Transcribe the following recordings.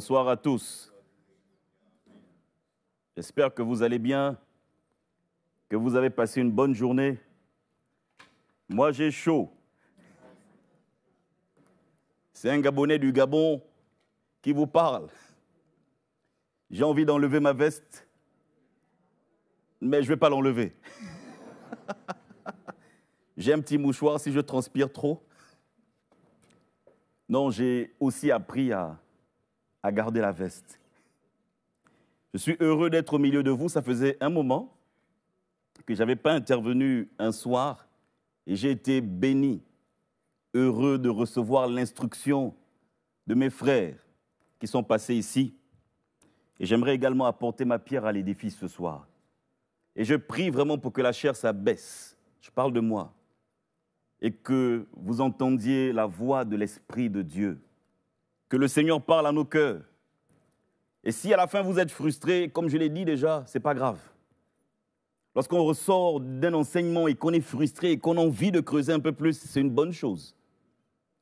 Bonsoir à tous. J'espère que vous allez bien, que vous avez passé une bonne journée. Moi, j'ai chaud. C'est un Gabonais du Gabon qui vous parle. J'ai envie d'enlever ma veste, mais je ne vais pas l'enlever. J'ai un petit mouchoir si je transpire trop. Non, j'ai aussi appris à garder la veste. Je suis heureux d'être au milieu de vous. Ça faisait un moment que je n'avais pas intervenu un soir et j'ai été béni, heureux de recevoir l'instruction de mes frères qui sont passés ici. Et j'aimerais également apporter ma pierre à l'édifice ce soir. Et je prie vraiment pour que la chair s'abaisse. Je parle de moi. Et que vous entendiez la voix de l'Esprit de Dieu. Que le Seigneur parle à nos cœurs. Et si à la fin vous êtes frustrés, comme je l'ai dit déjà, ce n'est pas grave. Lorsqu'on ressort d'un enseignement et qu'on est frustré et qu'on a envie de creuser un peu plus, c'est une bonne chose.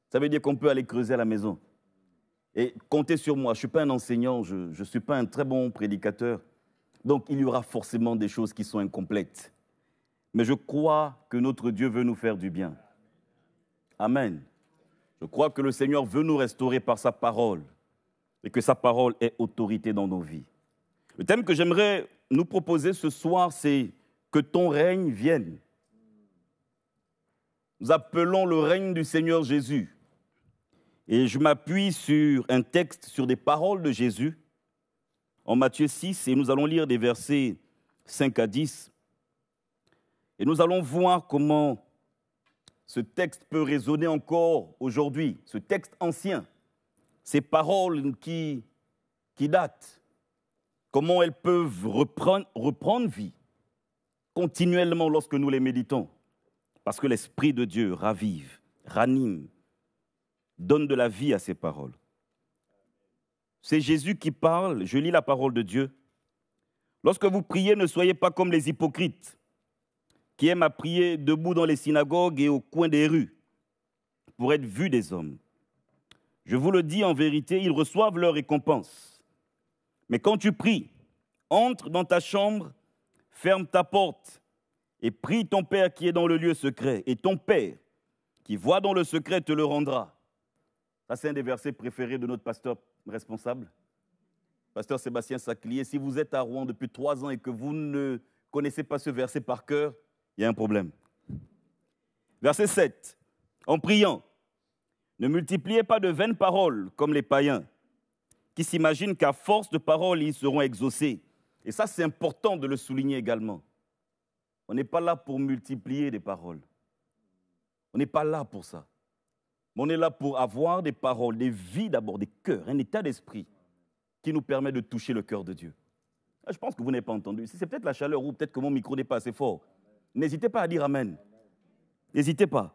Ça veut dire qu'on peut aller creuser à la maison. Et comptez sur moi, je ne suis pas un enseignant, je ne suis pas un très bon prédicateur. Donc il y aura forcément des choses qui sont incomplètes. Mais je crois que notre Dieu veut nous faire du bien. Amen. Je crois que le Seigneur veut nous restaurer par sa parole et que sa parole ait autorité dans nos vies. Le thème que j'aimerais nous proposer ce soir, c'est que ton règne vienne. Nous appelons le règne du Seigneur Jésus. Et je m'appuie sur un texte, sur des paroles de Jésus en Matthieu 6 et nous allons lire des versets 5 à 10. Et nous allons voir comment ce texte peut résonner encore aujourd'hui, ce texte ancien, ces paroles qui datent, comment elles peuvent reprendre vie continuellement lorsque nous les méditons, parce que l'Esprit de Dieu ravive, ranime, donne de la vie à ces paroles. C'est Jésus qui parle, je lis la parole de Dieu. Lorsque vous priez, ne soyez pas comme les hypocrites, qui aiment à prier debout dans les synagogues et au coin des rues, pour être vus des hommes. Je vous le dis en vérité, ils reçoivent leur récompense. Mais quand tu pries, entre dans ta chambre, ferme ta porte et prie ton Père qui est dans le lieu secret. Et ton Père, qui voit dans le secret, te le rendra. Ça, c'est un des versets préférés de notre pasteur responsable, pasteur Sébastien Saclier. Si vous êtes à Rouen depuis 3 ans et que vous ne connaissez pas ce verset par cœur, il y a un problème. Verset 7. En priant, ne multipliez pas de vaines paroles comme les païens, qui s'imaginent qu'à force de paroles, ils seront exaucés. Et ça, c'est important de le souligner également. On n'est pas là pour multiplier des paroles. On n'est pas là pour ça. Mais on est là pour avoir des paroles, des vies d'abord, des cœurs, un état d'esprit qui nous permet de toucher le cœur de Dieu. Je pense que vous n'avez pas entendu. C'est peut-être la chaleur ou peut-être que mon micro n'est pas assez fort. N'hésitez pas à dire Amen. N'hésitez pas.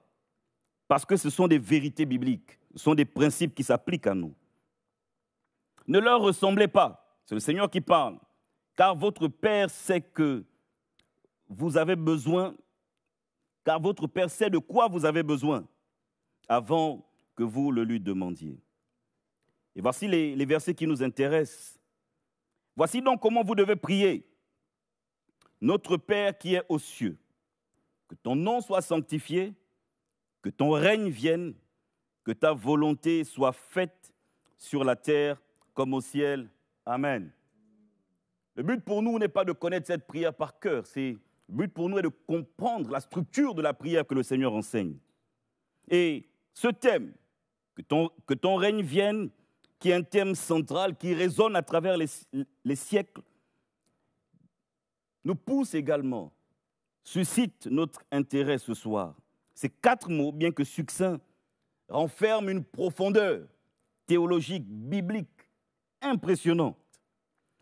Parce que ce sont des vérités bibliques. Ce sont des principes qui s'appliquent à nous. Ne leur ressemblez pas. C'est le Seigneur qui parle. Car votre Père sait que vous avez besoin, car votre Père sait de quoi vous avez besoin avant que vous le lui demandiez. Et voici les versets qui nous intéressent. Voici donc comment vous devez prier. Notre Père qui est aux cieux, que ton nom soit sanctifié, que ton règne vienne, que ta volonté soit faite sur la terre comme au ciel. Amen. Le but pour nous n'est pas de connaître cette prière par cœur, le but pour nous est de comprendre la structure de la prière que le Seigneur enseigne. Et ce thème, que ton règne vienne, qui est un thème central, qui résonne à travers les siècles, nous pousse également, suscite notre intérêt ce soir. Ces 4 mots, bien que succincts, renferment une profondeur théologique, biblique, impressionnante.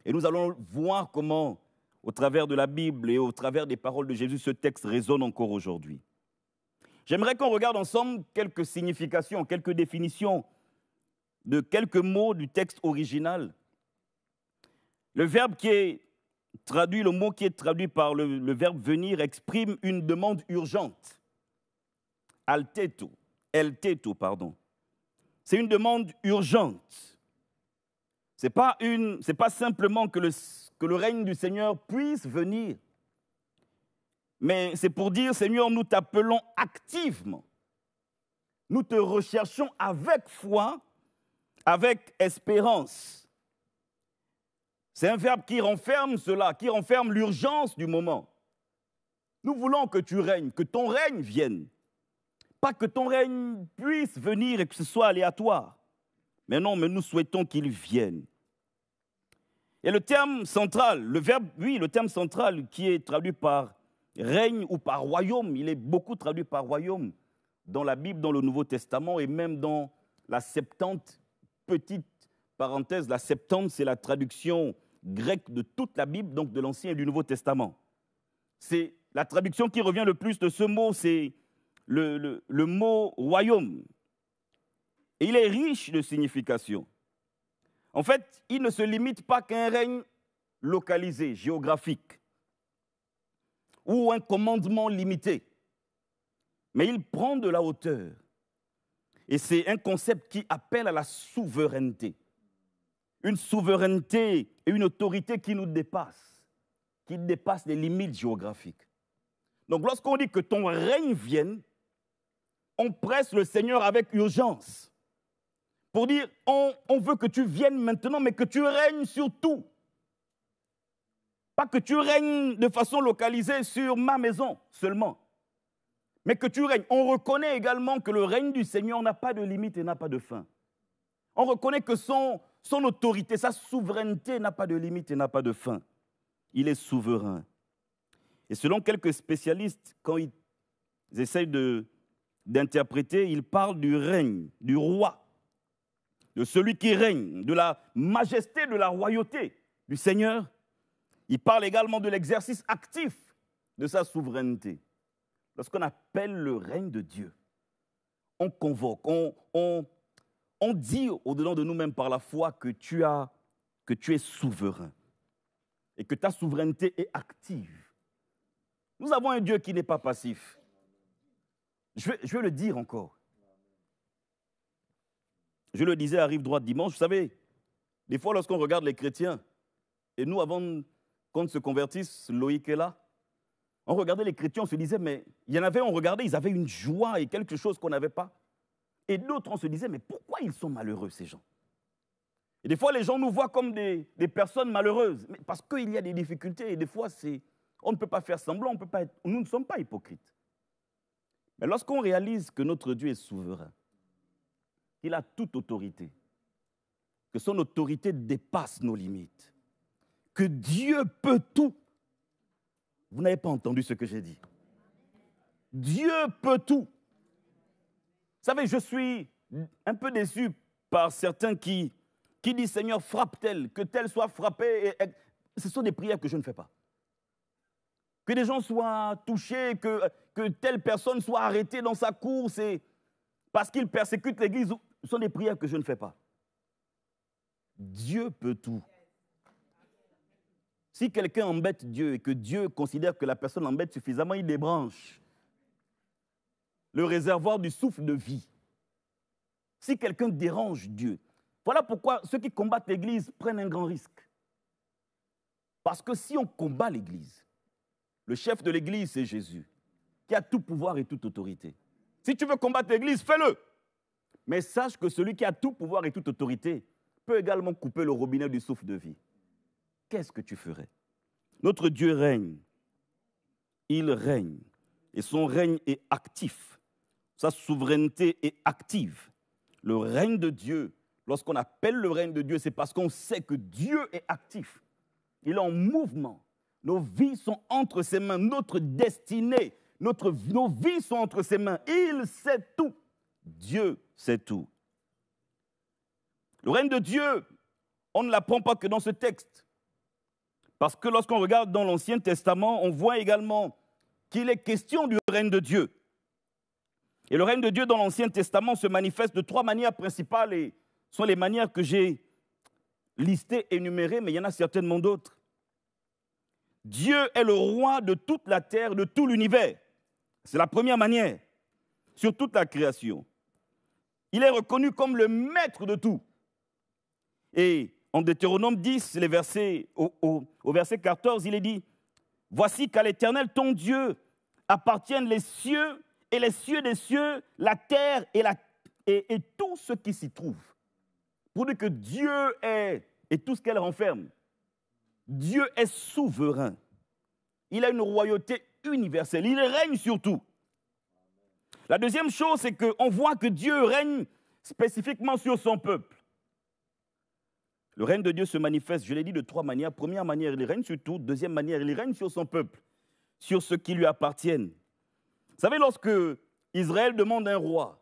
Et nous allons voir comment, au travers de la Bible et au travers des paroles de Jésus, ce texte résonne encore aujourd'hui. J'aimerais qu'on regarde ensemble quelques significations, quelques définitions de quelques mots du texte original. Le verbe qui est traduit, le mot qui est traduit par le verbe venir exprime une demande urgente. El teto, pardon. C'est une demande urgente. Ce n'est pas simplement que le règne du Seigneur puisse venir, mais c'est pour dire, Seigneur, nous t'appelons activement. Nous te recherchons avec foi, avec espérance. C'est un verbe qui renferme cela, qui renferme l'urgence du moment. Nous voulons que tu règnes, que ton règne vienne. Pas que ton règne puisse venir et que ce soit aléatoire. Mais non, mais nous souhaitons qu'il vienne. Et le terme central, le terme central qui est traduit par règne ou par royaume, il est beaucoup traduit par royaume dans la Bible, dans le Nouveau Testament et même dans la Septante. Petite parenthèse, la Septante, c'est la traduction grecque de toute la Bible, donc de l'Ancien et du Nouveau Testament. C'est la traduction qui revient le plus de ce mot, c'est le mot royaume. Et il est riche de signification. En fait, il ne se limite pas qu'à un règne localisé, géographique, ou un commandement limité, mais il prend de la hauteur. Et c'est un concept qui appelle à la souveraineté. Une souveraineté et une autorité qui nous dépassent, qui dépassent les limites géographiques. Donc lorsqu'on dit que ton règne vienne, on presse le Seigneur avec urgence. Pour dire, on veut que tu viennes maintenant, mais que tu règnes sur tout. Pas que tu règnes de façon localisée sur ma maison seulement, mais que tu règnes. On reconnaît également que le règne du Seigneur n'a pas de limite et n'a pas de fin. On reconnaît que son autorité, sa souveraineté n'a pas de limite et n'a pas de fin. Il est souverain. Et selon quelques spécialistes, quand ils essayent d'interpréter, ils parlent du règne, du roi, de celui qui règne, de la majesté, de la royauté du Seigneur. Il parle également de l'exercice actif de sa souveraineté. Lorsqu'on appelle le règne de Dieu, on convoque, on dit au-dedans de nous-mêmes par la foi que tu es souverain et que ta souveraineté est active. Nous avons un Dieu qui n'est pas passif. Je vais le dire encore. Je le disais à Rive Droite dimanche, vous savez, des fois lorsqu'on regarde les chrétiens, et nous avant qu'on ne se convertisse, Loïc est là, on regardait les chrétiens, on se disait, mais il y en avait, on regardait, ils avaient une joie et quelque chose qu'on n'avait pas. Et d'autres, on se disait, mais pourquoi ils sont malheureux, ces gens? Et des fois, les gens nous voient comme des personnes malheureuses, mais parce qu'il y a des difficultés, et des fois, on ne peut pas faire semblant, nous ne sommes pas hypocrites. Mais lorsqu'on réalise que notre Dieu est souverain, qu'il a toute autorité, que son autorité dépasse nos limites, que Dieu peut tout. Vous n'avez pas entendu ce que j'ai dit. Dieu peut tout. Vous savez, je suis un peu déçu par certains qui disent, Seigneur, frappe tel, que tel soit frappé. Ce sont des prières que je ne fais pas. Que des gens soient touchés, que telle personne soit arrêtée dans sa course parce qu'il persécute l'Église. Ce sont des prières que je ne fais pas. Dieu peut tout. Si quelqu'un embête Dieu et que Dieu considère que la personne l'embête suffisamment, il débranche le réservoir du souffle de vie. Si quelqu'un dérange Dieu, voilà pourquoi ceux qui combattent l'Église prennent un grand risque. Parce que si on combat l'Église, le chef de l'Église, c'est Jésus, qui a tout pouvoir et toute autorité. Si tu veux combattre l'Église, fais-le. Mais sache que celui qui a tout pouvoir et toute autorité peut également couper le robinet du souffle de vie. Qu'est-ce que tu ferais? Notre Dieu règne. Il règne. Et son règne est actif. Sa souveraineté est active. Le règne de Dieu, lorsqu'on appelle le règne de Dieu, c'est parce qu'on sait que Dieu est actif. Il est en mouvement. Nos vies sont entre ses mains. Notre destinée, nos vies sont entre ses mains. Il sait tout. Dieu sait tout. Le règne de Dieu, on ne l'apprend pas que dans ce texte. Parce que lorsqu'on regarde dans l'Ancien Testament, on voit également qu'il est question du règne de Dieu. Et le règne de Dieu dans l'Ancien Testament se manifeste de 3 manières principales et sont les manières que j'ai listées, énumérées, mais il y en a certainement d'autres. Dieu est le roi de toute la terre, de tout l'univers. C'est la première manière, sur toute la création. Il est reconnu comme le maître de tout. Et en Deutéronome 10, au verset 14, il est dit « Voici qu'à l'Éternel, ton Dieu, appartiennent les cieux et les cieux des cieux, la terre et tout ce qui s'y trouve. » Pour dire que Dieu est, et tout ce qu'elle renferme, Dieu est souverain. Il a une royauté universelle. Il règne sur tout. La deuxième chose, c'est qu'on voit que Dieu règne spécifiquement sur son peuple. Le règne de Dieu se manifeste, je l'ai dit, de trois manières. Première manière, il règne sur tout. Deuxième manière, il règne sur son peuple, sur ceux qui lui appartiennent. Vous savez, lorsque Israël demande un roi,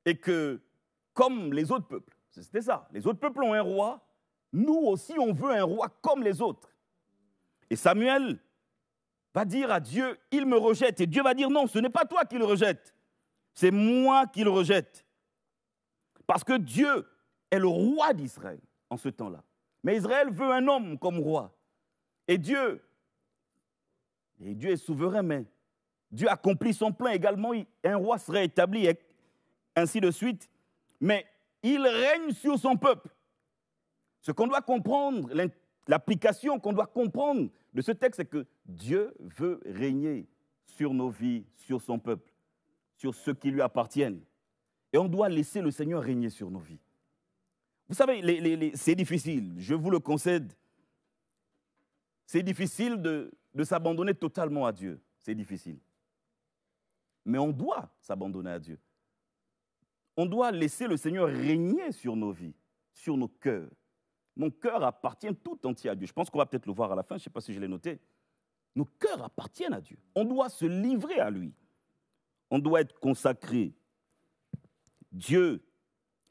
et que, comme les autres peuples, c'était ça, les autres peuples ont un roi, nous aussi on veut un roi comme les autres. Et Samuel va dire à Dieu, il me rejette. Et Dieu va dire, non, ce n'est pas toi qui le rejette, c'est moi qui le rejette. Parce que Dieu est le roi d'Israël en ce temps-là. Mais Israël veut un homme comme roi. Et Dieu est souverain, mais Dieu accomplit son plan également. Un roi serait établi, et ainsi de suite. Mais il règne sur son peuple. Ce qu'on doit comprendre, l'application qu'on doit comprendre de ce texte, c'est que Dieu veut régner sur nos vies, sur son peuple, sur ceux qui lui appartiennent. Et on doit laisser le Seigneur régner sur nos vies. Vous savez, c'est difficile, je vous le concède. C'est difficile de s'abandonner totalement à Dieu. C'est difficile. Mais on doit s'abandonner à Dieu. On doit laisser le Seigneur régner sur nos vies, sur nos cœurs. Mon cœur appartient tout entier à Dieu. Je pense qu'on va peut-être le voir à la fin, je ne sais pas si je l'ai noté. Nos cœurs appartiennent à Dieu. On doit se livrer à lui. On doit être consacré. Dieu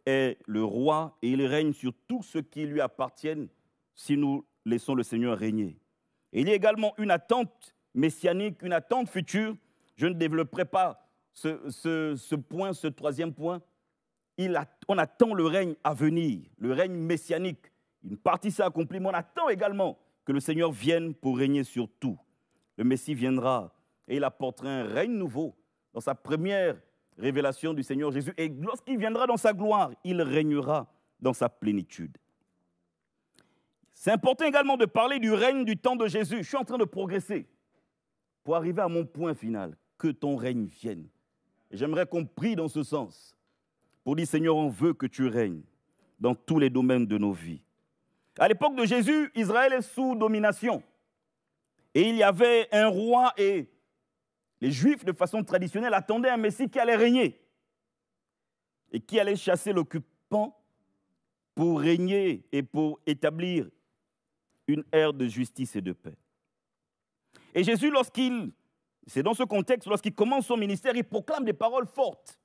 est le roi et il règne sur tout ce qui lui appartient si nous laissons le Seigneur régner. Et il y a également une attente messianique, une attente future. Je ne développerai pas ce point, ce troisième point. On attend le règne à venir, le règne messianique. Une partie s'est accomplie, mais on attend également que le Seigneur vienne pour régner sur tout. Le Messie viendra et il apportera un règne nouveau dans sa première révélation du Seigneur Jésus. Et lorsqu'il viendra dans sa gloire, il régnera dans sa plénitude. C'est important également de parler du règne du temps de Jésus. Je suis en train de progresser pour arriver à mon point final. Que ton règne vienne. Et j'aimerais qu'on prie dans ce sens pour dire, Seigneur, on veut que tu règnes dans tous les domaines de nos vies. À l'époque de Jésus, Israël est sous domination. Et il y avait un roi et les Juifs, de façon traditionnelle, attendaient un Messie qui allait régner et qui allait chasser l'occupant pour régner et pour établir une ère de justice et de paix. Et Jésus, c'est dans ce contexte, lorsqu'il commence son ministère, il proclame des paroles fortes.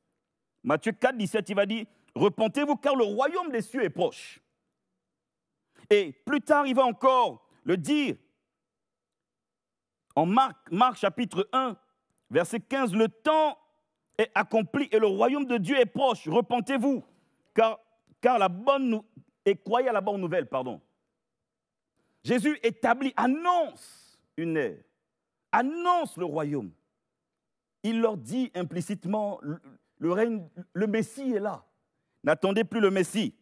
Matthieu 4, 17, il va dire « Repentez-vous car le royaume des cieux est proche ». Et plus tard, il va encore le dire en Marc chapitre 1, verset 15, « Le temps est accompli et le royaume de Dieu est proche. Repentez-vous, car et croyez à la bonne nouvelle. » Jésus établit, annonce une ère, annonce le royaume. Il leur dit implicitement, le règne, le Messie est là. N'attendez plus le Messie.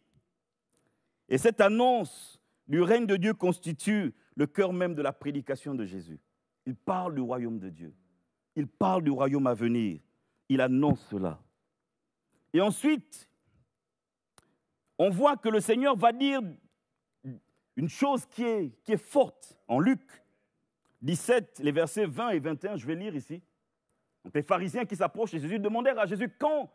Et cette annonce du règne de Dieu constitue le cœur même de la prédication de Jésus. Il parle du royaume de Dieu. Il parle du royaume à venir. Il annonce cela. Et ensuite, on voit que le Seigneur va dire une chose qui est forte. En Luc 17, les versets 20 et 21, je vais lire ici. Donc les pharisiens qui s'approchent de Jésus demandèrent à Jésus quand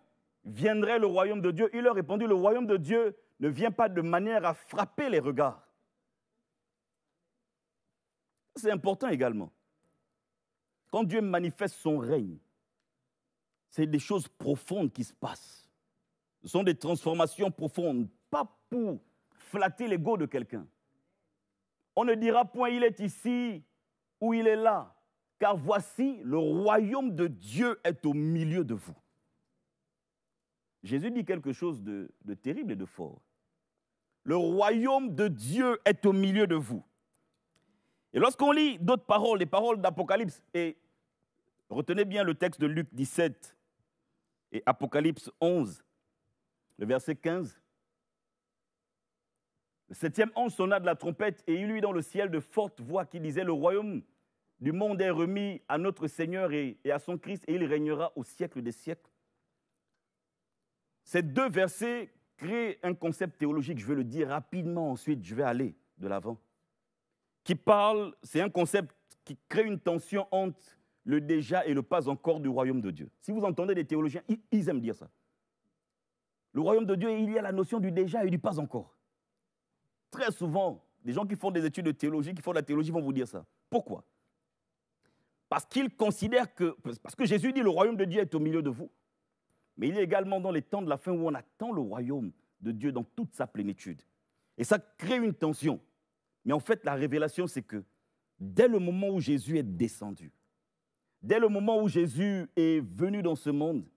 viendrait le royaume de Dieu. Il leur répondit, le royaume de Dieu ne vient pas de manière à frapper les regards. C'est important également. Quand Dieu manifeste son règne, c'est des choses profondes qui se passent. Ce sont des transformations profondes, pas pour flatter l'ego de quelqu'un. On ne dira point il est ici ou il est là, car voici le royaume de Dieu est au milieu de vous. Jésus dit quelque chose de terrible et de fort. Le royaume de Dieu est au milieu de vous. Et lorsqu'on lit d'autres paroles, les paroles d'Apocalypse, et retenez bien le texte de Luc 17 et Apocalypse 11, le verset 15, Le 7e ange sonna de la trompette et il eut dans le ciel de fortes voix qui disaient: le royaume du monde est remis à notre Seigneur et à son Christ, et il régnera au siècle des siècles. Ces deux versets créent un concept théologique, je vais le dire rapidement, ensuite je vais aller de l'avant, qui parle, c'est un concept qui crée une tension entre le déjà et le pas encore du royaume de Dieu. Si vous entendez des théologiens, ils aiment dire ça. Le royaume de Dieu, il y a la notion du déjà et du pas encore. Très souvent, les gens qui font des études de théologie, qui font de la théologie, vont vous dire ça. Pourquoi? Parce qu'ils considèrent que, parce que Jésus dit le royaume de Dieu est au milieu de vous. Mais il est également dans les temps de la fin où on attend le royaume de Dieu dans toute sa plénitude. Et ça crée une tension. Mais en fait, la révélation, c'est que dès le moment où Jésus est descendu, dès le moment où Jésus est venu dans ce monde,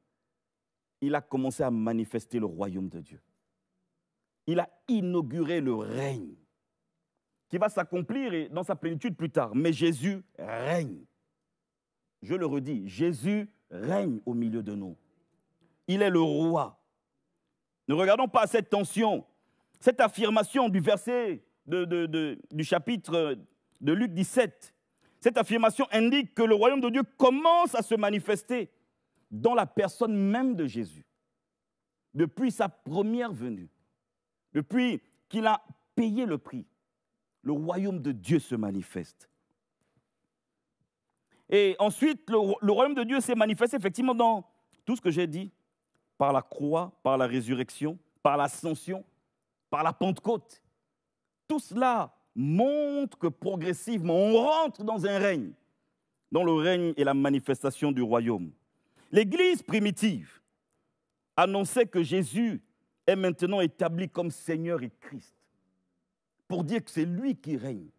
il a commencé à manifester le royaume de Dieu. Il a inauguré le règne qui va s'accomplir dans sa plénitude plus tard. Mais Jésus règne. Je le redis, Jésus règne au milieu de nous. Il est le roi. Ne regardons pas cette tension, cette affirmation du verset du chapitre de Luc 17. Cette affirmation indique que le royaume de Dieu commence à se manifester dans la personne même de Jésus. Depuis sa première venue, depuis qu'il a payé le prix, le royaume de Dieu se manifeste. Et ensuite, le royaume de Dieu s'est manifesté effectivement dans tout ce que j'ai dit, par la croix, par la résurrection, par l'ascension, par la Pentecôte. Tout cela montre que progressivement, on rentre dans un règne, dans le règne et la manifestation du royaume. L'Église primitive annonçait que Jésus est maintenant établi comme Seigneur et Christ, pour dire que c'est lui qui règne,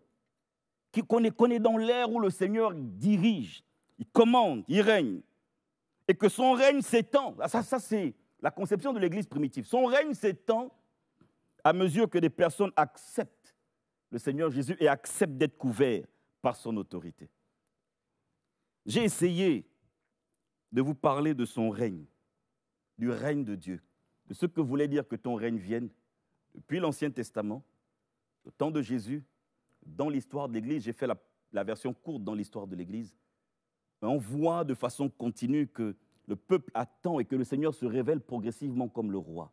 qu'on est dans l'ère où le Seigneur dirige, il commande, il règne, et que son règne s'étend. Ça c'est la conception de l'Église primitive. Son règne s'étend à mesure que des personnes acceptent le Seigneur Jésus et acceptent d'être couverts par son autorité. J'ai essayé de vous parler de son règne, du règne de Dieu, de ce que voulait dire que ton règne vienne depuis l'Ancien Testament, au temps de Jésus, dans l'histoire de l'Église. J'ai fait la version courte dans l'histoire de l'Église. On voit de façon continue que le peuple attend et que le Seigneur se révèle progressivement comme le roi,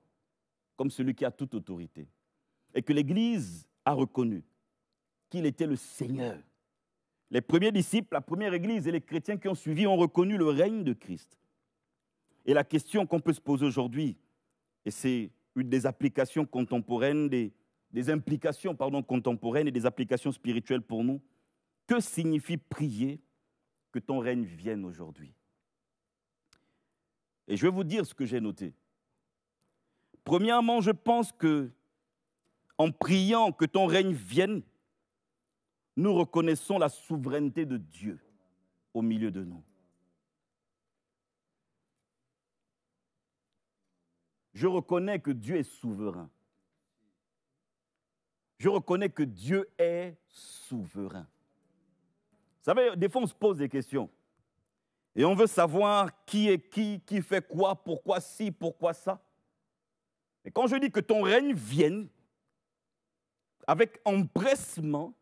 comme celui qui a toute autorité. Et que l'Église a reconnu qu'il était le Seigneur. Les premiers disciples, la première Église et les chrétiens qui ont suivi ont reconnu le règne de Christ. Et la question qu'on peut se poser aujourd'hui, et c'est une des applications contemporaines, des implications contemporaines et des applications spirituelles pour nous, que signifie prier que ton règne vienne aujourd'hui? Et je vais vous dire ce que j'ai noté. Premièrement, je pense que en priant que ton règne vienne, nous reconnaissons la souveraineté de Dieu au milieu de nous. Je reconnais que Dieu est souverain. Je reconnais que Dieu est souverain. Vous savez, des fois on se pose des questions et on veut savoir qui est qui fait quoi, pourquoi ci, pourquoi ça. Et quand je dis que ton règne vienne, avec empressement,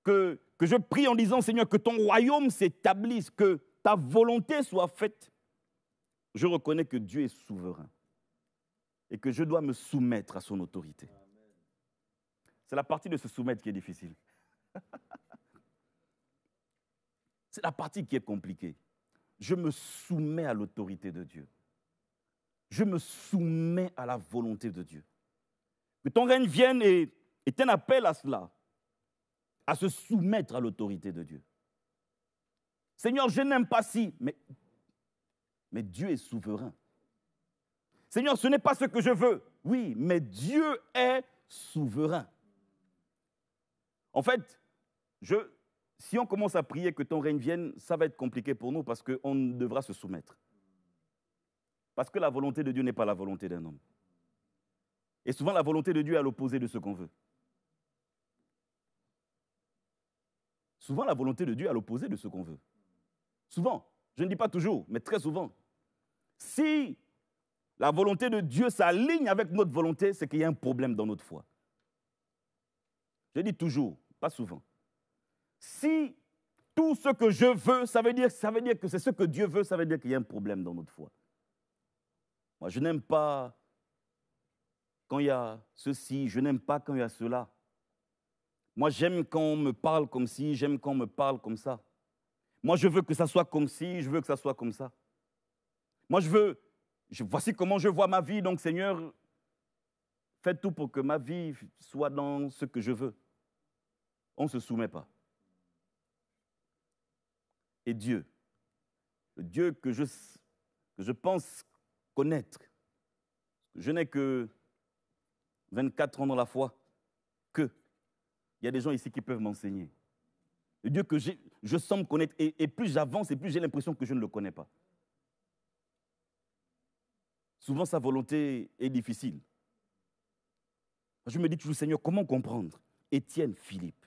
que je prie en disant, Seigneur, que ton royaume s'établisse, que ta volonté soit faite, je reconnais que Dieu est souverain et que je dois me soumettre à son autorité. C'est la partie de se soumettre qui est difficile. C'est la partie qui est compliquée. Je me soumets à l'autorité de Dieu. Je me soumets à la volonté de Dieu. Que ton règne vienne est un appel à cela, à se soumettre à l'autorité de Dieu. Seigneur, je n'aime pas si, mais Dieu est souverain. Seigneur, ce n'est pas ce que je veux. Oui, mais Dieu est souverain. En fait, si on commence à prier que ton règne vienne, ça va être compliqué pour nous parce qu'on devra se soumettre. Parce que la volonté de Dieu n'est pas la volonté d'un homme. Et souvent, la volonté de Dieu est à l'opposé de ce qu'on veut. Souvent, la volonté de Dieu est à l'opposé de ce qu'on veut. Souvent, je ne dis pas toujours, mais très souvent. Si la volonté de Dieu s'aligne avec notre volonté, c'est qu'il y a un problème dans notre foi. Je dis toujours, pas souvent. Si tout ce que je veux, ça veut dire que c'est ce que Dieu veut, ça veut dire qu'il y a un problème dans notre foi. Moi, je n'aime pas quand il y a ceci, je n'aime pas quand il y a cela. Moi, j'aime quand on me parle comme ci, j'aime quand on me parle comme ça. Moi, je veux que ça soit comme ci, je veux que ça soit comme ça. Moi, voici comment je vois ma vie, donc Seigneur, fais tout pour que ma vie soit dans ce que je veux. On ne se soumet pas. Et Dieu, le Dieu que je pense connaître, je n'ai que 24 ans dans la foi, il y a des gens ici qui peuvent m'enseigner. Le Dieu que je semble connaître, et plus j'avance, et plus j'ai l'impression que je ne le connais pas. Souvent, sa volonté est difficile. Je me dis toujours, Seigneur, comment comprendre? Étienne, Philippe,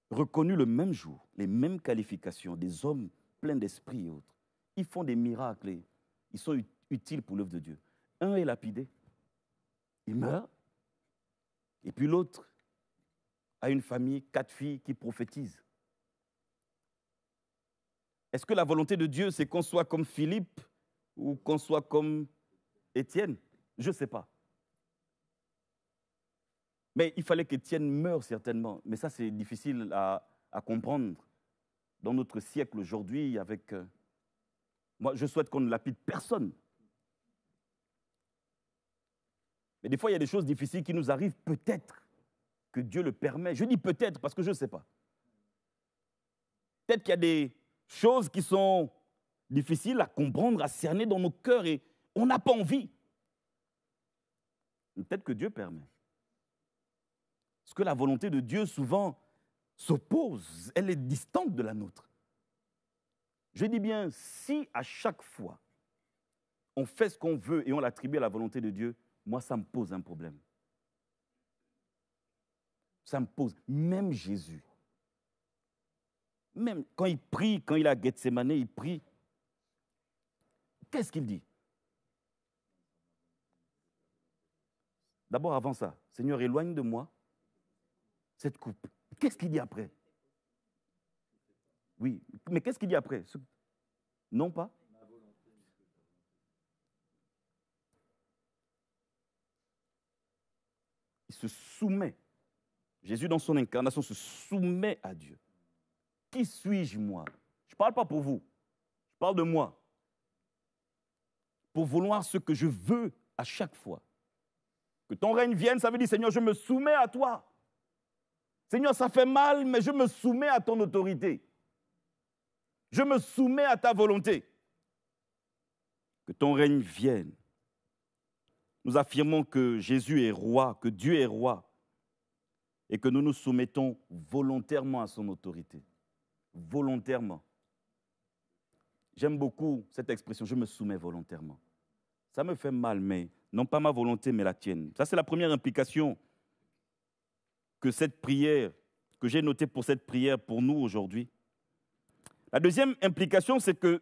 reconnus le même jour, les mêmes qualifications, des hommes pleins d'esprit et autres. Ils font des miracles et ils sont utiles pour l'œuvre de Dieu. Un est lapidé, il meurt, et puis l'autre a une famille, 4 filles qui prophétisent. Est-ce que la volonté de Dieu, c'est qu'on soit comme Philippe ou qu'on soit comme Étienne? Je ne sais pas. Mais il fallait qu'Étienne meure certainement. Mais ça, c'est difficile à comprendre dans notre siècle aujourd'hui. Moi, je souhaite qu'on ne lapide personne. Mais des fois, il y a des choses difficiles qui nous arrivent, peut-être que Dieu le permet. Je dis peut-être parce que je ne sais pas. Peut-être qu'il y a des choses qui sont difficiles à comprendre, à cerner dans nos cœurs et on n'a pas envie. Peut-être que Dieu permet. Parce que la volonté de Dieu, souvent, s'oppose, elle est distante de la nôtre. Je dis bien, si à chaque fois, on fait ce qu'on veut et on l'attribue à la volonté de Dieu, moi, ça me pose un problème. Ça me pose, même Jésus. Même quand il prie, quand il est à Gethsémane, il prie. Qu'est-ce qu'il dit? D'abord, avant ça, Seigneur, éloigne de moi cette coupe. Qu'est-ce qu'il dit après? Oui, mais qu'est-ce qu'il dit après? Non pas? Il se soumet. Jésus, dans son incarnation, se soumet à Dieu. Qui suis-je, moi? Je ne parle pas pour vous. Je parle de moi. Pour vouloir ce que je veux à chaque fois. Que ton règne vienne, ça veut dire, Seigneur, je me soumets à toi. Seigneur, ça fait mal, mais je me soumets à ton autorité. Je me soumets à ta volonté. Que ton règne vienne. Nous affirmons que Jésus est roi, que Dieu est roi, et que nous nous soumettons volontairement à son autorité. Volontairement. J'aime beaucoup cette expression, je me soumets volontairement. Ça me fait mal, mais non pas ma volonté, mais la tienne. Ça, c'est la première implication que cette prière, que j'ai notée pour cette prière pour nous aujourd'hui. La deuxième implication, c'est que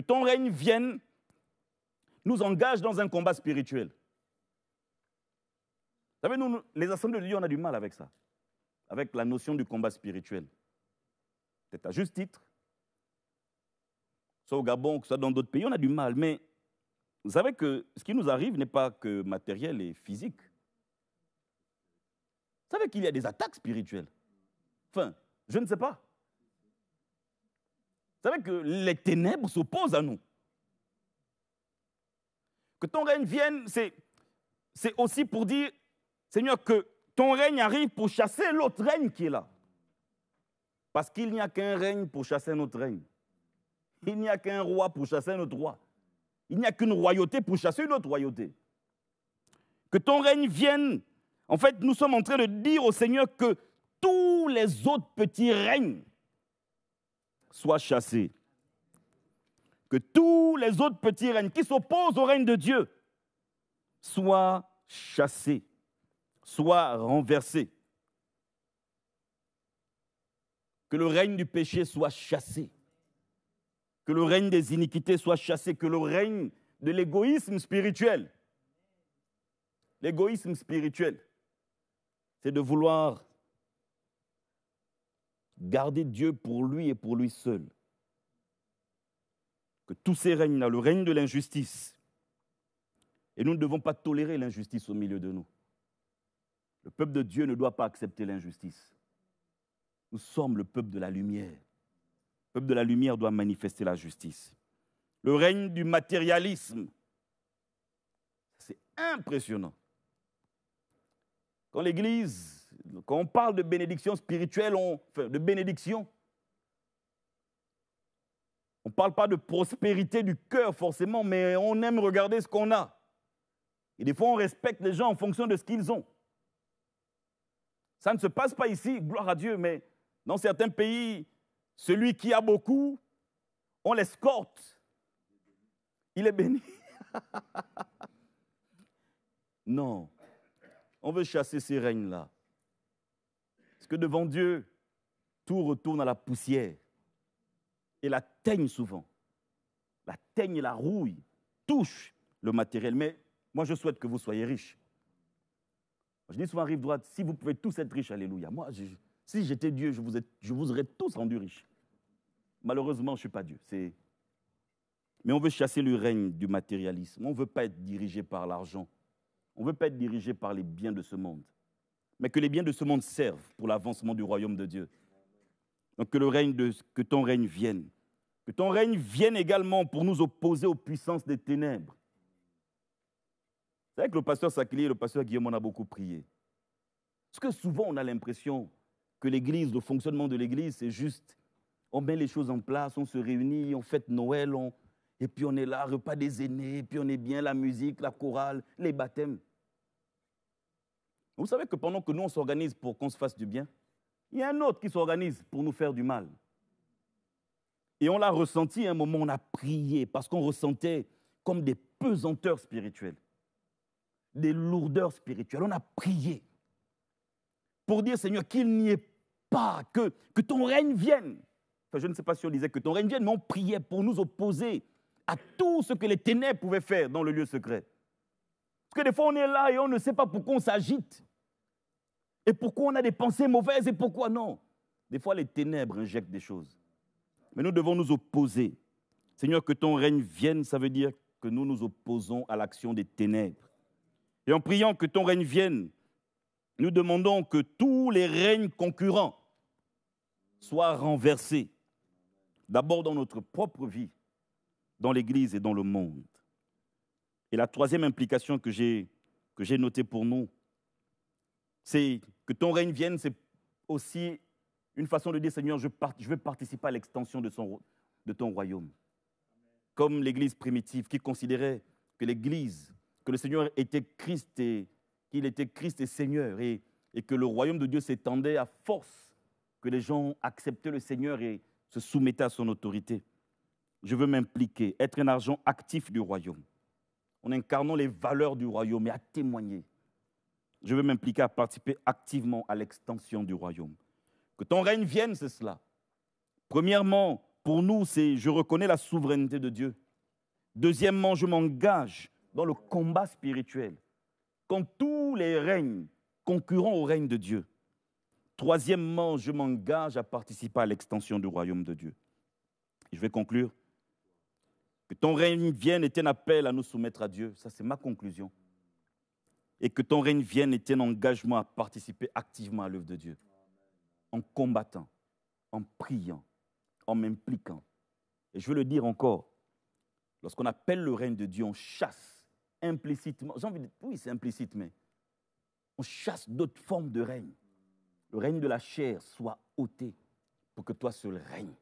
ton règne vienne nous engage dans un combat spirituel. Vous savez, nous, les assemblées de Dieu, on a du mal avec ça, avec la notion du combat spirituel. Peut-être à juste titre, soit au Gabon, soit dans d'autres pays, on a du mal. Mais vous savez que ce qui nous arrive n'est pas que matériel et physique. Vous savez qu'il y a des attaques spirituelles. Enfin, je ne sais pas. Vous savez que les ténèbres s'opposent à nous. Que ton règne vienne, c'est aussi pour dire, Seigneur, que ton règne arrive pour chasser l'autre règne qui est là. Parce qu'il n'y a qu'un règne pour chasser notre règne. Il n'y a qu'un roi pour chasser notre roi. Il n'y a qu'une royauté pour chasser une autre royauté. Que ton règne vienne. En fait, nous sommes en train de dire au Seigneur que tous les autres petits règnes soient chassés. Que tous les autres petits règnes qui s'opposent au règne de Dieu soient chassés, soient renversés. Que le règne du péché soit chassé. Que le règne des iniquités soit chassé. Que le règne de l'égoïsme spirituel. L'égoïsme spirituel. c'est de vouloir garder Dieu pour lui et pour lui seul. Que tous ces règnes-là, le règne de l'injustice, et nous ne devons pas tolérer l'injustice au milieu de nous. Le peuple de Dieu ne doit pas accepter l'injustice. Nous sommes le peuple de la lumière. Le peuple de la lumière doit manifester la justice. Le règne du matérialisme, c'est impressionnant. Quand l'Église, quand on parle de bénédiction spirituelle, de bénédiction, on ne parle pas de prospérité du cœur forcément, mais on aime regarder ce qu'on a. Et des fois, on respecte les gens en fonction de ce qu'ils ont. Ça ne se passe pas ici, gloire à Dieu, mais dans certains pays, celui qui a beaucoup, on l'escorte. Il est béni. Non. On veut chasser ces règnes-là. Parce que devant Dieu, tout retourne à la poussière. Et la teigne souvent. La teigne et la rouille touchent le matériel. Mais moi, je souhaite que vous soyez riches. Je dis souvent, rive droite, si vous pouvez tous être riches, alléluia. Moi, si j'étais Dieu, je vous aurais tous rendus riches. Malheureusement, je ne suis pas Dieu. Mais on veut chasser le règne du matérialisme. On ne veut pas être dirigé par l'argent. On ne veut pas être dirigé par les biens de ce monde. Mais que les biens de ce monde servent pour l'avancement du royaume de Dieu. Donc que ton règne vienne. Que ton règne vienne également pour nous opposer aux puissances des ténèbres. C'est vrai que le pasteur Sakili et le pasteur Guillaume, on a beaucoup prié. Parce que souvent, on a l'impression que l'Église, le fonctionnement de l'Église, c'est juste, on met les choses en place, on se réunit, on fête Noël, et puis on est là, repas des aînés, et puis on est bien, la musique, la chorale, les baptêmes. Vous savez que pendant que nous, on s'organise pour qu'on se fasse du bien, il y a un autre qui s'organise pour nous faire du mal. Et on l'a ressenti à un moment, on a prié, parce qu'on ressentait comme des pesanteurs spirituelles, des lourdeurs spirituelles. On a prié pour dire, Seigneur, qu'il n'y ait pas, que ton règne vienne. Enfin, je ne sais pas si on disait que ton règne vienne, mais on priait pour nous opposer à tout ce que les ténèbres pouvaient faire dans le lieu secret. Parce que des fois, on est là et on ne sait pas pourquoi on s'agite. Et pourquoi on a des pensées mauvaises et pourquoi non. Des fois, les ténèbres injectent des choses. Mais nous devons nous opposer. Seigneur, que ton règne vienne, ça veut dire que nous nous opposons à l'action des ténèbres. Et en priant que ton règne vienne, nous demandons que tous les règnes concurrents soient renversés. D'abord dans notre propre vie, dans l'Église et dans le monde. Et la troisième implication que j'ai notée pour nous, c'est que ton règne vienne, c'est aussi une façon de dire, Seigneur, je veux participer à l'extension de ton royaume. Comme l'Église primitive qui considérait que l'Église, que le Seigneur était Christ et qu'il était Christ et Seigneur et que le royaume de Dieu s'étendait à force que les gens acceptaient le Seigneur et se soumettaient à son autorité. Je veux m'impliquer, être un agent actif du royaume, en incarnant les valeurs du royaume et à témoigner. Je veux m'impliquer à participer activement à l'extension du royaume. Que ton règne vienne, c'est cela. Premièrement, pour nous, c'est je reconnais la souveraineté de Dieu. Deuxièmement, je m'engage dans le combat spirituel contre tous les règnes concurrents au règne de Dieu. Troisièmement, je m'engage à participer à l'extension du royaume de Dieu. Et je vais conclure. Que ton règne vienne est un appel à nous soumettre à Dieu. Ça, c'est ma conclusion. Et que ton règne vienne est un engagement à participer activement à l'œuvre de Dieu. En combattant, en priant, en m'impliquant. Et je veux le dire encore, lorsqu'on appelle le règne de Dieu, on chasse implicitement, j'ai envie de dire, oui c'est implicite, mais on chasse d'autres formes de règne. Le règne de la chair soit ôté pour que toi seul règne,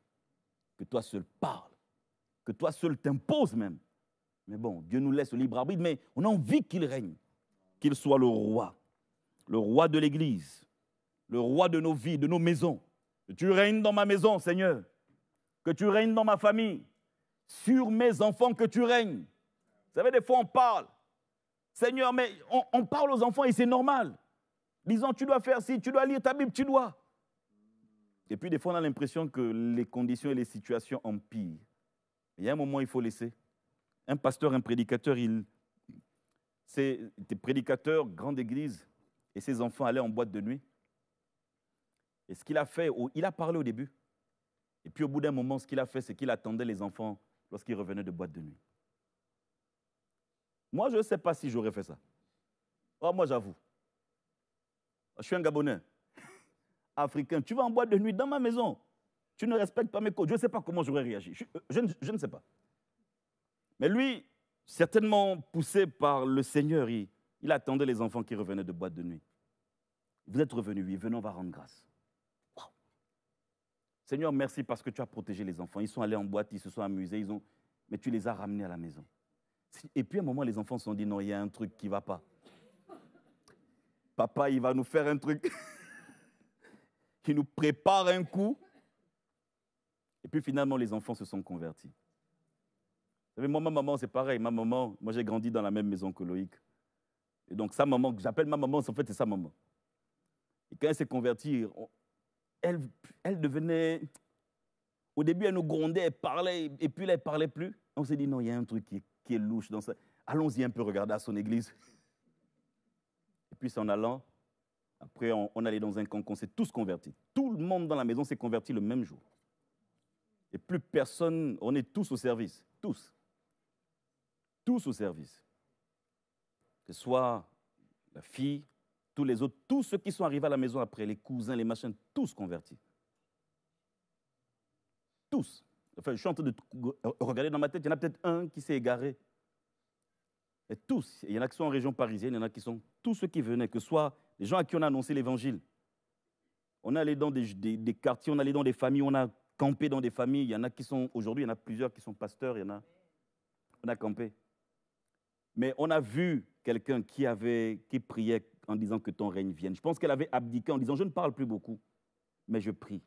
que toi seul parle, que toi seul t'imposes même. Mais bon, Dieu nous laisse le libre arbitre, mais on a envie qu'il règne, qu'il soit le roi de l'Église, le roi de nos vies, de nos maisons. Que tu règnes dans ma maison, Seigneur, que tu règnes dans ma famille, sur mes enfants que tu règnes. Vous savez, des fois on parle, Seigneur, mais on parle aux enfants et c'est normal. Disons, tu dois faire ci, tu dois lire ta Bible, tu dois. Et puis des fois on a l'impression que les conditions et les situations empirent. Il y a un moment, il faut laisser. Un pasteur, un prédicateur, c'est des prédicateurs, grande église, et ses enfants allaient en boîte de nuit. Et ce qu'il a fait, il a parlé au début. Et puis au bout d'un moment, ce qu'il a fait, c'est qu'il attendait les enfants lorsqu'ils revenaient de boîte de nuit. Moi, je ne sais pas si j'aurais fait ça. Oh, moi, j'avoue. Je suis un Gabonais, africain. Tu vas en boîte de nuit dans ma maison. Tu ne respectes pas mes codes. Je ne sais pas comment j'aurais réagi. Je ne sais pas. Mais lui, certainement poussé par le Seigneur, il attendait les enfants qui revenaient de boîte de nuit. Vous êtes revenus, oui, venons, on va rendre grâce. Wow. Seigneur, merci parce que tu as protégé les enfants. Ils sont allés en boîte, ils se sont amusés, mais tu les as ramenés à la maison. Et puis à un moment, les enfants se sont dit, non, il y a un truc qui ne va pas. Papa, il va nous faire un truc. Il nous prépare un coup. Et puis finalement, les enfants se sont convertis. Vous savez, moi, ma maman, c'est pareil. Ma maman, moi, j'ai grandi dans la même maison que Loïc. Et donc, sa maman, que j'appelle ma maman, en fait, c'est sa maman. Et quand elle s'est convertie, elle devenait... Au début, elle nous grondait, elle parlait, et puis là, elle ne parlait plus. On s'est dit, non, il y a un truc qui est louche dans ça. Allons-y un peu regarder à son église. Et puis, c'est en allant, après, on allait dans un camp, on s'est tous convertis. Tout le monde dans la maison s'est converti le même jour. Et plus personne, on est tous au service, tous. Tous au service. Que ce soit la fille, tous les autres, tous ceux qui sont arrivés à la maison après, les cousins, les machins, tous convertis. Tous. Enfin, je suis en train de regarder dans ma tête, il y en a peut-être un qui s'est égaré. Et tous, il y en a qui sont en région parisienne, il y en a qui sont, tous ceux qui venaient, que ce soit les gens à qui on a annoncé l'évangile. On est allé dans des quartiers, on est allé dans des familles, on a campé dans des familles. Il y en a qui sont, aujourd'hui, il y en a plusieurs qui sont pasteurs, on a campé. Mais on a vu quelqu'un qui priait en disant que ton règne vienne. Je pense qu'elle avait abdiqué en disant, je ne parle plus beaucoup, mais je prie.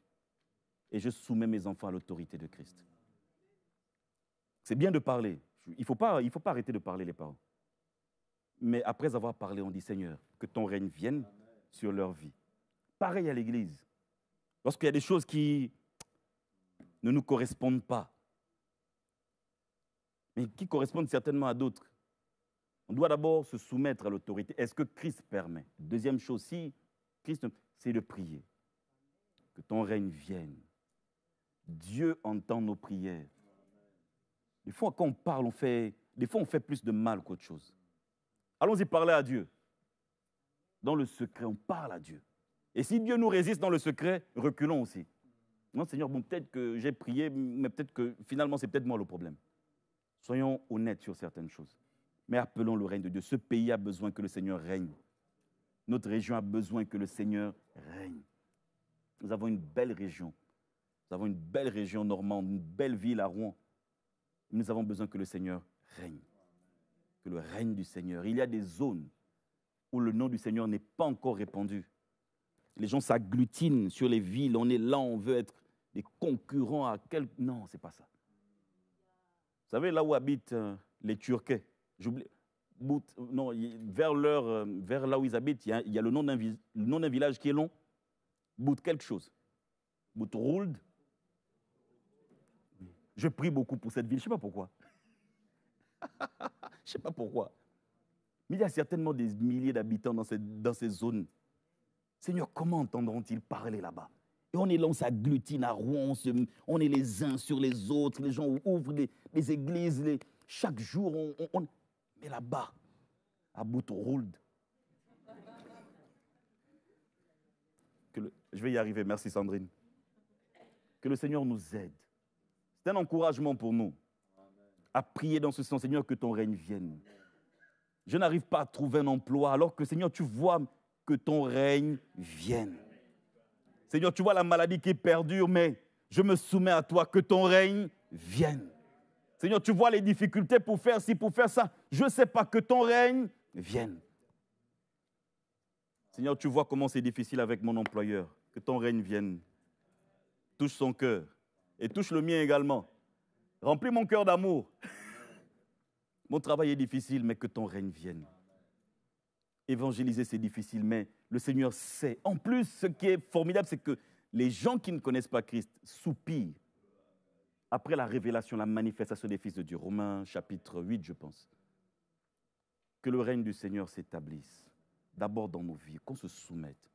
Et je soumets mes enfants à l'autorité de Christ. C'est bien de parler. Il ne faut pas arrêter de parler, les parents. Mais après avoir parlé, on dit, Seigneur, que ton règne vienne sur leur vie. Pareil à l'église. Lorsqu'il y a des choses qui ne nous correspondent pas, mais qui correspondent certainement à d'autres, on doit d'abord se soumettre à l'autorité. Est-ce que Christ permet? Deuxième chose, si Christ, c'est de prier. Que ton règne vienne. Dieu entend nos prières. Des fois, quand on parle, on fait plus de mal qu'autre chose. Allons-y parler à Dieu. Dans le secret, on parle à Dieu. Et si Dieu nous résiste dans le secret, reculons aussi. Non, Seigneur, bon, peut-être que j'ai prié, mais peut-être que finalement, c'est peut-être moi le problème. Soyons honnêtes sur certaines choses. Mais appelons le règne de Dieu. Ce pays a besoin que le Seigneur règne. Notre région a besoin que le Seigneur règne. Nous avons une belle région. Nous avons une belle région normande, une belle ville à Rouen. Nous avons besoin que le Seigneur règne. Que le règne du Seigneur. Il y a des zones où le nom du Seigneur n'est pas encore répandu. Les gens s'agglutinent sur les villes. On est là, on veut être des concurrents à quel... Non, ce n'est pas ça. Vous savez, là où habitent les Turquais, non, vers là où ils habitent, il y a le nom d'un village qui est long. Bout quelque chose. Bout Rould. Je prie beaucoup pour cette ville, je ne sais pas pourquoi. Je ne sais pas pourquoi. Mais il y a certainement des milliers d'habitants dans ces zones. Seigneur, comment entendront-ils parler là-bas? Et on est là, on s'agglutine à Rouen, on est les uns sur les autres, les gens ouvrent les églises, chaque jour, mais là-bas, à Bout-Rould. Je vais y arriver, merci Sandrine. Que le Seigneur nous aide. C'est un encouragement pour nous à prier dans ce sens, Seigneur, que ton règne vienne. Je n'arrive pas à trouver un emploi, alors que Seigneur, tu vois que ton règne vienne. Seigneur, tu vois la maladie qui perdure, mais je me soumets à toi, que ton règne vienne. Seigneur, tu vois les difficultés pour faire ci, pour faire ça. Je ne sais pas, que ton règne vienne. Seigneur, tu vois comment c'est difficile avec mon employeur. Que ton règne vienne. Touche son cœur et touche le mien également. Remplis mon cœur d'amour. Mon travail est difficile, mais que ton règne vienne. Évangéliser, c'est difficile, mais le Seigneur sait. En plus, ce qui est formidable, c'est que les gens qui ne connaissent pas Christ soupirent après la révélation, la manifestation des fils de Dieu. Romains chapitre 8, je pense. Que le règne du Seigneur s'établisse. d'abord dans nos vies, qu'on se soumette,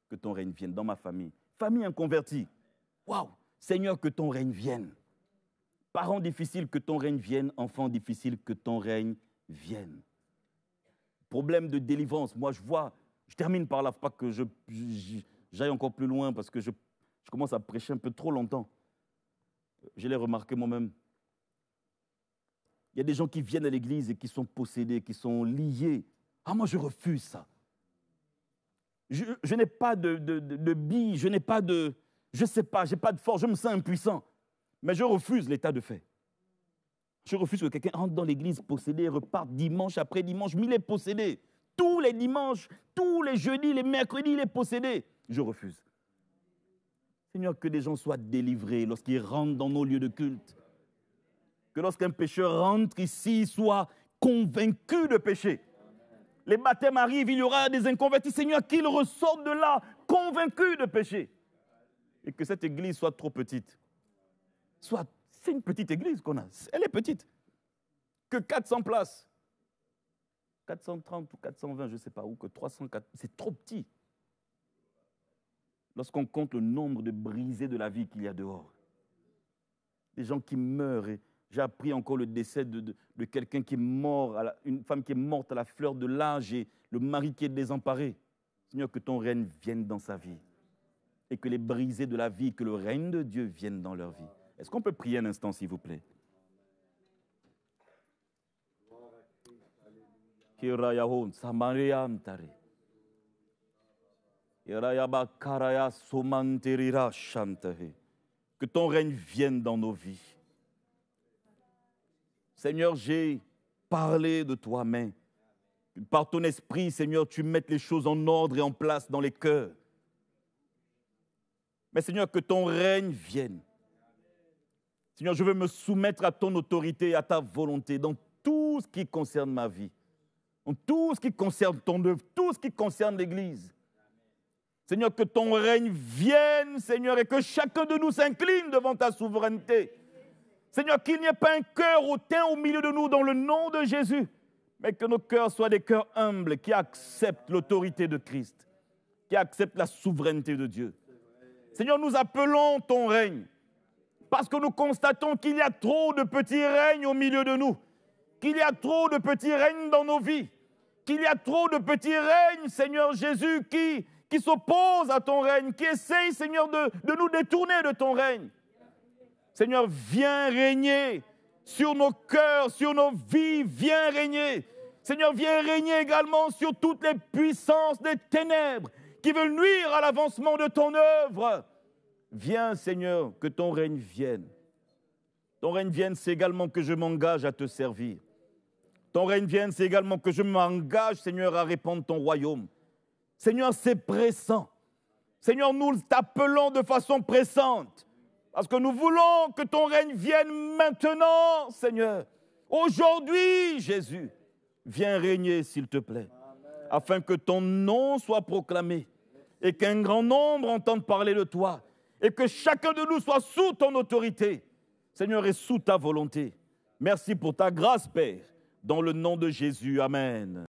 que ton règne vienne dans ma famille. Famille inconvertie, waouh! Seigneur, que ton règne vienne. Parents difficiles, que ton règne vienne. Enfants difficiles, que ton règne vienne. Problème de délivrance, moi je termine par là, pas que j'aille encore plus loin parce que je commence à prêcher un peu trop longtemps. Je l'ai remarqué moi-même. Il y a des gens qui viennent à l'église et qui sont possédés, qui sont liés. Ah, moi je refuse ça. Je n'ai pas de billes, je n'ai pas de... Je ne sais pas, je n'ai pas de force, je me sens impuissant. Mais je refuse l'état de fait. Je refuse que quelqu'un entre dans l'église possédé et reparte dimanche après dimanche. Mais il est possédé. Tous les dimanches, tous les jeudis, les mercredis, il est possédé. Je refuse. Seigneur, que les gens soient délivrés lorsqu'ils rentrent dans nos lieux de culte. Que lorsqu'un pécheur rentre ici, il soit convaincu de péché. Les baptêmes arrivent, il y aura des inconvertis. Seigneur, qu'ils ressortent de là, convaincus de péché. Et que cette église soit trop petite. C'est une petite église qu'on a. Elle est petite. Que 400 places. 430 ou 420, je ne sais pas où, que 304. C'est trop petit. Lorsqu'on compte le nombre de brisés de la vie qu'il y a dehors. Des gens qui meurent. Et j'ai appris encore le décès de quelqu'un qui est mort, une femme qui est morte à la fleur de l'âge et le mari qui est désemparé. Seigneur, que ton règne vienne dans sa vie. Et que les brisés de la vie, que le règne de Dieu vienne dans leur vie. Est-ce qu'on peut prier un instant, s'il vous plaît? Que ton règne vienne dans nos vies. Seigneur, j'ai parlé de toi, mais par ton esprit, Seigneur, tu mettes les choses en ordre et en place dans les cœurs. Mais Seigneur, que ton règne vienne. Seigneur, je veux me soumettre à ton autorité et à ta volonté dans tout ce qui concerne ma vie, dans tout ce qui concerne ton œuvre, tout ce qui concerne l'Église. Seigneur, que ton règne vienne, Seigneur, et que chacun de nous s'incline devant ta souveraineté. Seigneur, qu'il n'y ait pas un cœur hautain au milieu de nous dans le nom de Jésus, mais que nos cœurs soient des cœurs humbles qui acceptent l'autorité de Christ, qui acceptent la souveraineté de Dieu. Seigneur, nous appelons ton règne. Parce que nous constatons qu'il y a trop de petits règnes au milieu de nous, qu'il y a trop de petits règnes dans nos vies, qu'il y a trop de petits règnes, Seigneur Jésus, qui s'opposent à ton règne, qui essayent, Seigneur, de nous détourner de ton règne. Seigneur, viens régner sur nos cœurs, sur nos vies, viens régner. Seigneur, viens régner également sur toutes les puissances des ténèbres qui veulent nuire à l'avancement de ton œuvre. Viens, Seigneur, que ton règne vienne. Ton règne vienne, c'est également que je m'engage à te servir. Ton règne vienne, c'est également que je m'engage, Seigneur, à répandre ton royaume. Seigneur, c'est pressant. Seigneur, nous t'appelons de façon pressante. Parce que nous voulons que ton règne vienne maintenant, Seigneur. Aujourd'hui, Jésus, viens régner, s'il te plaît. Afin que ton nom soit proclamé et qu'un grand nombre entende parler de toi. Et que chacun de nous soit sous ton autorité, Seigneur, et sous ta volonté. Merci pour ta grâce, Père, dans le nom de Jésus. Amen.